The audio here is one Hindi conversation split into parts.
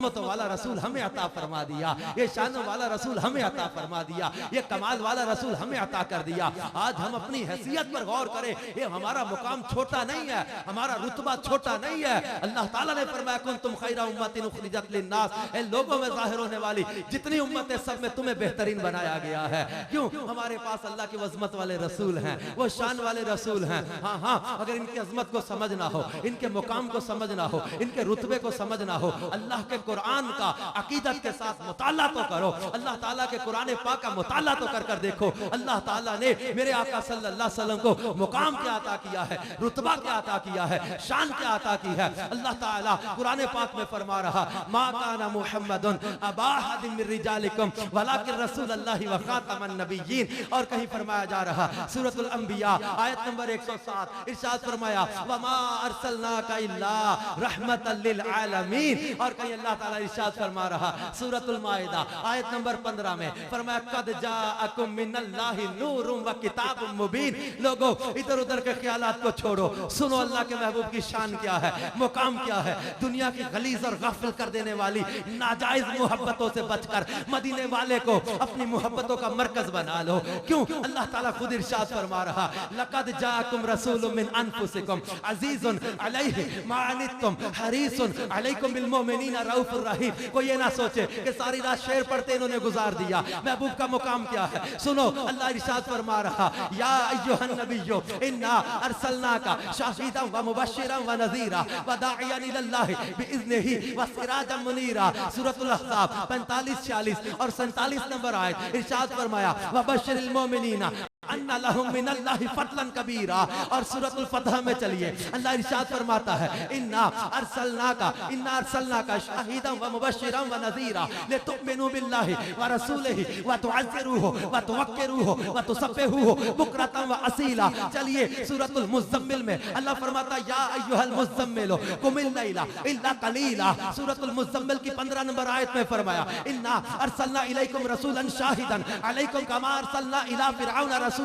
वाला रसूल हमें अता फरमा दिया, ये शान वाला रसूल हमें अता फरमा दिया, ये कमाल वाला रसूल हमें अता कर दिया। आज हम अपनी हैसियत पर गौर करें, ये हमारा मुकाम छोटा नहीं है, हमारा रुतबा छोटा नहीं है। अल्लाह ताला ने फरमाया कुंतुम खैरा उम्मतिन उखरिजत लिन्नास, ए लोगों में जाहिर होने वाली जितनी उम्मतें सब में तुम्हें बेहतरीन बनाया गया है। क्यों? हमारे पास अल्लाह की अज़मत वाले रसूल हैं, वो शान वाले रसूल हैं। हाँ हाँ, अगर इनकी अज़मत को समझना हो, इनके मुकाम को समझना हो, इनके रुतबे को समझना हो, अल्लाह के कुरान का अकीदत के साथ मुताला तो करो। अल्लाह ताला के कुरान पाक का मुताला तो कर देखो। अल्लाह ताला ने मेरे आका सल्लल्लाहु अलैहि वसल्लम को मुकाम क्या अता किया है, रुतबा क्या अता किया है, शान क्या अता की है। अल्लाह ताला कुरान पाक में फरमा रहा, मा काना मुहम्मदुन अबा अहदिन मिन रिजालिकुम वलाकिन रसूलुल्लाहि व खातमन नबिय्यीन। और कहीं फरमाया जा रहा सूरतुल अंबिया आयत नंबर 107, इरशाद फरमाया वमा अरसलनाका इल्ला रहमतल लिल आलमीन। और कहीं अल्लाह ताला इरशाद फरमा रहा सूरतुल माइदा आयत नंबर 15 में फरमाया कद जाअकुम मिनल्लाहि नूरुम व किताबुम मुबीन। लोगों, इधर उधर के ख्यालात को छोड़ो, सुनो अल्लाह के महबूब की शान क्या है, मुकाम क्या है। दुनिया की गलीज और गाफिल कर देने वाली नाजायज मोहब्बतों से बचकर मदीने वाले को अपनी मोहब्बतों का मरकज बना लो। क्यों? अल्लाह ताला खुद इरशाद फरमा रहा लक़द जाअकुम रसूलुम मिन अनफुसिकुम अज़ीज़ुन अलैहि मा अनित्तुम हरीसुन अलैकुम बिल मुमिनीना रऊफुर रहीम। कोई ये ना सोचे कि सारी रात शेर पढ़ते इन्होंने गुजार दिया। महबूब का मुकाम क्या है, सुनो। अल्लाह इरशाद फरमा रहा या अय्युहन नबिय्यु इन्ना अरसलनाका शाहिदन व मुबश्शिरन व नज़ीरा व दाइयन इलल्लाहि बिइज़निहि व सिराजन मुनीरा। सूरतुल अहज़ाब 45, 46 और 47 नंबर आयत इरशाद फरमाया व बश्शिरिल मुमिनीना अन्ना लहुम मिनल्लाहि फज़लन कबीरा। और सूरतुल फतह में चलिए, अल्लाह इरशाद फरमाता है इन्ना अरसलनाका शाहिदन व मुबश्शिरन व नज़ीरा लितुमिनु बिल्लाहि व रसूलिहि व तुअज़्ज़िरूहु व तुवक्किरूहु व तुसब्बिहुहु बुक्रतन व असीला। चलिए सूरतुल मुज़्ज़म्मिल में अल्लाह फरमाता या अय्युहल मुज़्ज़म्मिल कुमिल लैला इल्ला कलीला। सूरतुल मुज़्ज़म्मिल की 15 नंबर आयत में फरमाया इन्ना अरसलना इलैकुम रसूलन शाहिदन अलैकुम कमा अरसलना इला फिरऔन रसूला।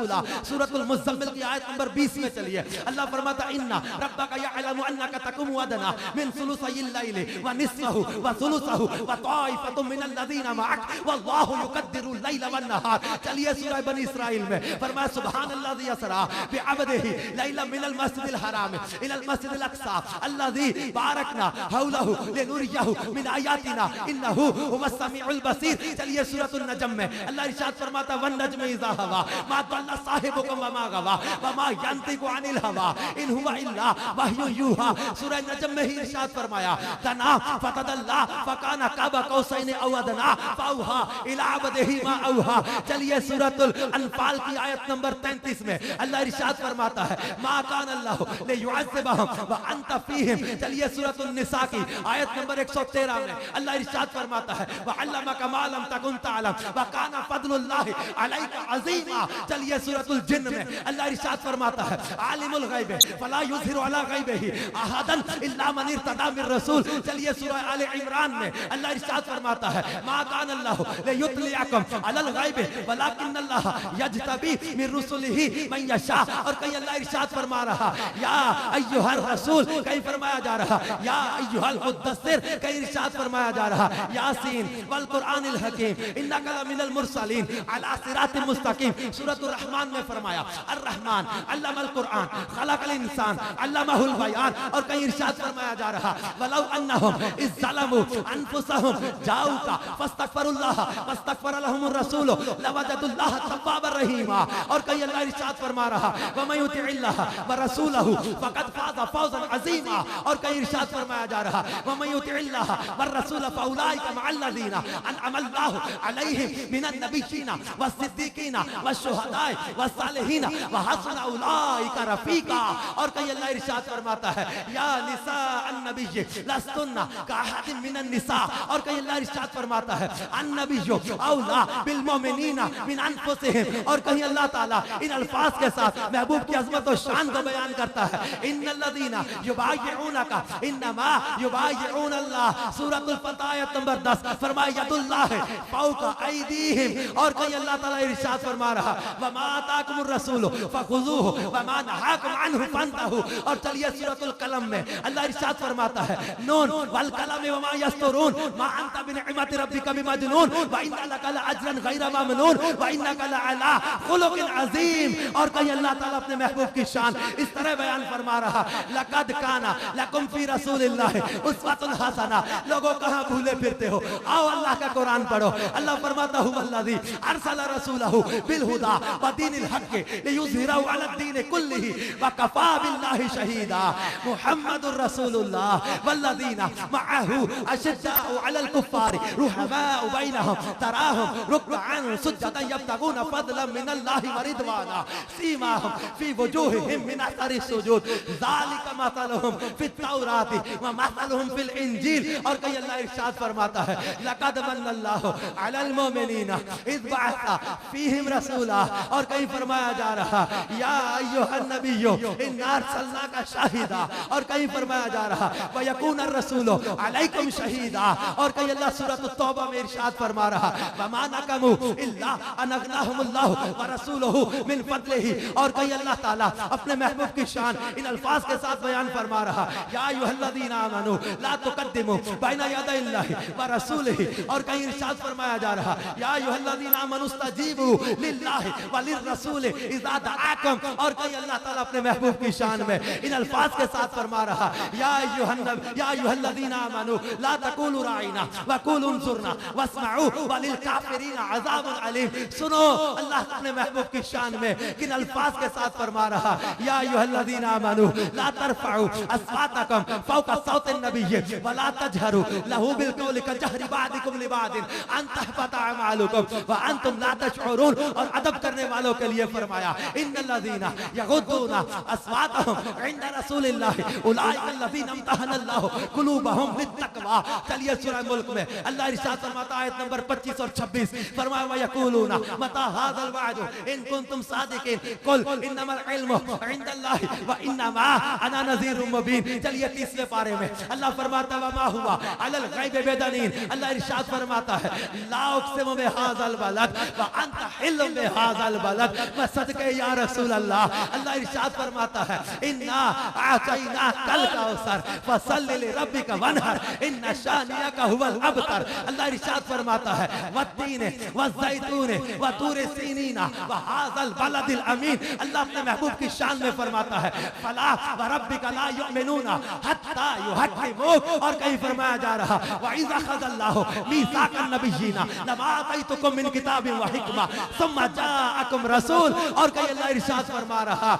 सूरतुल मुज़्ज़म्मिल की आयत नंबर 20 में चलिए, अल्लाह फरमाता इन्ना रब्बका यअलमु अन्नका तक़ूमु अदना मिन सुलुसयिल लैलि व निस्फहु व सुलुसहु व ताइफतुम मिनल लज़ीना मअक वल्लाहु युक़द्दिरुल लैला वन नहार। चलिए सूरह बनी इस्राइल में फरमाया सुब्हानल्लज़ी अस्रा बिअब्दिही लैलन मिनल मस्जिदिल हराम इलल मस्जिदिल अक़सा अल्लज़ी बारकना हौलहु लिनुरियहु मिन आयातिना इन्नहु हुवस समीउल बसीर। चलिए सूरतुल नजम में अल्लाह इरशाद फरमाता वन नजमि इज़ा हवा मा दल्ला साहिबुकुम व मा गवा व मा यंतिकु अनिल हवा इन हुवा इल्ला वह्युन यूहा। सूरह नजम में ही इरशाद फरमाया तना फतदल्ला फकाना काबा कौसैन औ अदना फौहा इला अब्दिही मा औहा। चलिए सूरतुल अनफाल की आयत नंबर 33 में अल्लाह इरशाद फरमाता है मा कान अल्लाहु लियुअज़्ज़िबहुम व अंत फीहिम। चलिए सूरतुल निसा की आयत नंबर 113 में अल्लाह इरशाद फरमाता है व अल्लमका मा लम तकुन तअलम व काना फज़लुल्लाहि अलैका अज़ीमा। चलिए सूरतुल जिन्न में अल्लाह इरशाद फरमाता है आलिमुल गैब फला युज़हिरु अला गैबिही अहदन इल्ला मन इर्तदा मिर रसूल। चलिए सूरह आले इमरान में अल्लाह इरशाद फरमाता है मा कान अल्लाहु लियुत्लिअकुम अलल गैब वलाकिन अल्लाह यज्तबी मिर रुसुलिही मन यशा। और कहीं अल्लाह इरशाद फरमा रहा या अय्युहर रसूल, कहीं फरमाया जा रहा या अय्युहल मुद्दस्सिर, कहीं इरशाद फरमाया जा रहा यासीन वल कुरआनिल हकीम इन्नका लमिनल मुरसलीन अला सिरातिल मुस्तकीम। सूरतुर रहमान में फरमाया अर रहमान अल्लमल कुरआन खलकल इंसान अल्लमहुल बयान। और कहीं इरशाद फरमाया जा रहा वलौ अन्नहुम इज़ ज़लमू अनफुसहुम जाऊका फस्तगफिरुल्लाह वस्तगफर लहुमुर रसूल लवजदुल्लाह तव्वाबर रहीमा। और कहीं अल्लाह इरशाद फरमा रहा व मन युतिइल्लाह व रसूलहु फक़द फाज़ फौज़न अज़ीमा। और कहीं इरशाद फरमाया जा रहा व मन युतिइल्लाह व रसूल फौलाइका मअल लज़ीना अनअमल्लाहु अलैहिम मिनन नबिय्यीना वस्सिद्दीकीना वशुहदाए वस्सालिहीन व हसुन उलाइका रफ़ीका। और कहीं अल्लाह इरशाद फरमाता है या निसा अन्नबिय्य लस्तुन्ना काहदिन मिनन निसा। और कहीं अल्लाह इरशाद फरमाता है अन्नबिय्यु औला बिल मुमिनीना मिन अनफुसिहिम। और कहीं अल्लाह ताला इन अल्फाज के साथ महबूब की अज़मत और शान को बयान करता है इन्नल्लज़ीना युबायिऊनका इन्नमा युबायिऊनल्लाह। सूरतुल फतह आयत नंबर 10 फरमाया यदुल्लाह फौका ऐदीहिम। और कहीं अल्लाह ताला इरशाद फरमा रहा वमा आताकुमुर रसूल फखुज़ूहु वमा नहाकुम अन्हु फंतहू। और चलिए सूरतुल कलम में अल्लाह इरशाद फरमाता है, नून वल कलम वमा यस्तुरून मा अंत बिनिअमति रब्बिका बिमजनून व इन्ना लका लअज्रन गैरा ममनून व इन्नका लअला खुलुकिन अज़ीम। और कहीं अल्लाह ताला अपने महबूब की शान इस तरह बयान फरमा रहा, लक़द काना लकुम फी रसूलिल्लाहि उस्वतुन हसना। लोगों कहां भूले फिरते हो, आओ अल्लाह का कुरान पढ़ो। अल्लाह फरमाता हु वल्लज़ी अरसला रसूलहु बिल हुदा व दीनिल हक़ लियुज़हिरहु अला दीन कुल्लिहि व कफ़ा बिल्लाहि शहीदा। मुहम्मदुर रसूलुल्लाह वल्लज़ीना मअहु अशिद्दाउ अलल कुफ़्फ़ारि रुहमाउ बैनहुम तराहुम रुक्अन सुज्जदन यब्तगून फज़लन मिनल्लाहि व रिदवाना सीमाहुम फी वुजूहिहिम मिन असरि सुजूद ज़ालिका मसलुहुम फित तौराति व मसलुहुम फिल इंजील। और कहीं अल्लाह इरशाद फरमाता है, लक़द मन्नल्लाहु अलल मुमिनीना इज़ बअसा फ़ीहिम रसूला। और कहीं फरमाया जा रहा, या अय्युहन नबिय्यु इन्ना अरसलनाका शाहिदा। और कहीं फरमाया जा रहा, व यकून अर्रसूलु अलैकुम शहीदा। और कहीं अल्लाह सूरत तौबा में इरशाद फरमा रहा, व मा नकमू इल्ला अन अगनाहुमुल्लाहु व रसूलुहु मिन फज़लिही। और कहीं अल्लाह ताला अपने महबूब की शान इन अल्फाज के साथ बयान फरमा रहा, या अय्युहल्लज़ीना आमनू ला तुक़द्दिमू बैना यदैल्लाहि व रसूलिही। और कहीं इरशाद फरमाया जा रहा, या अय्युहल्लज़ीना आमनू इस्तजीबू लिल्लाहि व लिर्रसूलि इज़ा दआकुम। और कहीं अल्लाह ताला अपने महबूब की शान में इन अल्फाज के साथ फरमा रहा, या अय्युहल्लज़ीना आमनू ला तक़ूलू राइना व क़ूलू उन्ज़ुरना वस्मऊ व लिल काफ़िरीना अज़ाबुन अलीम। सुनो, अल्लाह अपने महबूब की शान में किन अल्फाज के साथ फरमा रहा, या अय्युहल्लज़ीना आमनू ला तरफ़ऊ अस्वातकुम फ़ौक़ सौतिन नबिय्य व ला तजहरू लहू बिल क़ौलि कजहरि बादिकुम लिबादिन अन तहबता अमालुकुम व अंतुम ला तशऊरून। और अदब करने वालों के लिए फरमाया, इन्नल्लज़ीना यग़ुद्दूना अस्वातहुम इंद रसूलिल्लाहि उलाइका अल्लज़ीना इम्तहनल्लाहु क़ुलूबहुम लित्तक़वा। चलिए सूरह मुल्क में अल्लाह इरशाद फरमाता है, आयत नंबर 25 और 26 फरमाया, व यक़ूलूना मता हाज़ल वअद इन कुंतुम सादिक़ीन क़ुल इन्नमल इल्मु इंदल्लाहि व इन्नमा अना नज़ीरुम मुबीन। चलिए 30वें पारे में अल्लाह फरमाता, व मा हुवा अलल गैबि बिदनीन। अल्लाह इरशाद फरमाता है, ला उक़सिमु बिहाज़ल बलद व अंत हिल्लुम बिहाज़ल बलद व सदक़े या रसूल अल्लाह। अल्लाह इरशाद फरमाता है, इन्ना आतैनाकल कौसर फसल्लि लिरब्बिका वन्हर इन्ना शानियका हुवल अबतर। अल्लाह इरशाद फरमाता है, वत्तीने वज़्ज़ैतूने व तूरे सीनीना व हाज़ल बलदिल अमीन। अल्लाह अपने महबूब की शान में फरमाता है, फला व रब्बिका ला युमिनूना हत्ता युहक्किमूक। और कहीं फरमाया जा रहा, व इज़ अख़ज़ल्लाहु मीसाक़न नबिय्यीना लमा आतैतुकुम मिन किताबिन व हिकमा सुम्मा जाअकुम रसूल। और कहीं अल्लाह इरशाद फरमा रहा,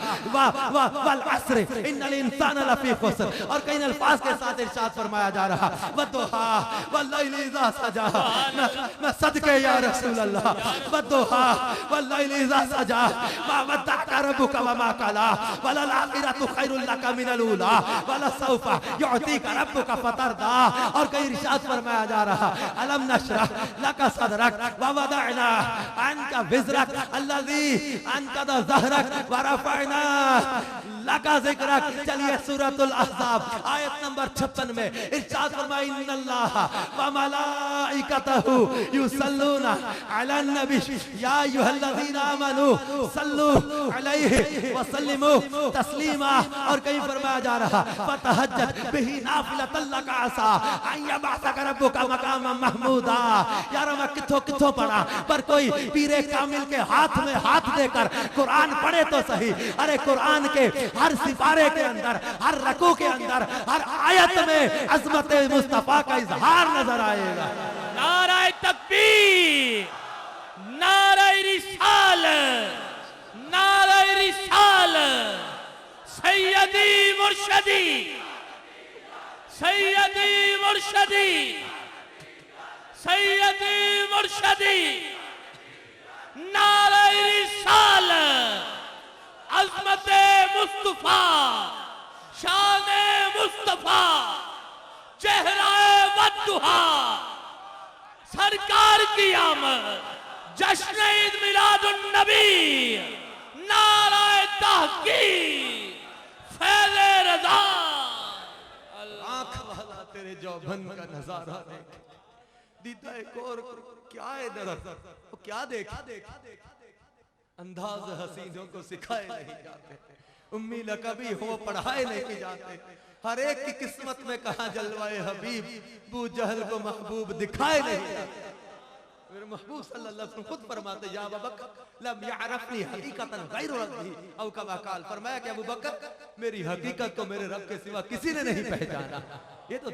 वल अस्र इन्नल इंसाना लफी खुस्र। और कहीं अल्फाज के साथ इरशाद फरमाया जा रहा, वद्दुहा वल्लैलि इज़ा सजा। मैं सदके या रसूल अल्लाह, वद्दुहा वल्लैलि इज़ा सजा मा वद्दअका रब्बुका व मा कला वलल आखिरतु खैरुल लका मिनल ऊला वलसौफा युअतीका रब्बुका फतरदा। और कहीं इरशाद फरमाया जा रहा, अलम नशरह लका सदरक व वदअना अन्का विज़रक अल्लज़ी अनक़द ज़हरक व रफ़अना लका ज़िक्रक। चलिए सूरतुल अहज़ाब आयत नंबर 56 में इरशाद फरमाया, इन्नल्लाह व मलाइकतहु युसल्लूना अलन नबी या अय्युहल्लज़ीना आमनू सल्लू अलैहि व सल्लिमू तस्लीमा। और कहीं फरमाया जा रहा, फतहज्जत बिही नाफ़िलतन लका असा अन यबअसका रब्बुका मक़ामन महमूदा। यार मैं किथों पढ़ा, पर कोई पीरे कामिल के हाथ में हाथ देकर कुरान पढ़े तो सही। अरे कुरान के हर सिपारे के अंदर, हर रकू के अंदर, हर आयत में अज़मत मुस्तफ़ा का इज़हार नजर आएगा। नाराए तकबीर, नाराए रिसालत, नाराए रिसालत। सैयदी मुर्शदी, सैयदी मुर्शदी, सैयदी मुर्शदी। नाराए रिसालत, अज़मत मुस्तफ़ा, शान मुस्तफ़ा, चेहराए वद्दुहा, सरकार की आमद, जश्न ईद मिलादुन नबी। नाराए तहकीक, फैज़े रज़ा। आँख वाला तेरे जौबन का नजारा देख, दीदा एक और क्या है दरअसल, वो क्या देखा? अंदाज हसीनों को सिखाए नहीं जाते, उम्मी लकबी हो पढ़ाए नहीं जाते। हर एक की किस्मत में कहा जलवाए हबीब, बू जहल को महबूब दिखाए नहीं जाते। मेरे महबूब सल्लल्लाहु अलैहि वसल्लम खुद फरमाते या अबू बकर लम यअरफनी हकीकतन गैर रब्बी औ कमा काल, फरमाया कि अबू बकर मेरी हकीकत को मेरे रब के सिवा किसी ने नहीं पहचाना। ये तो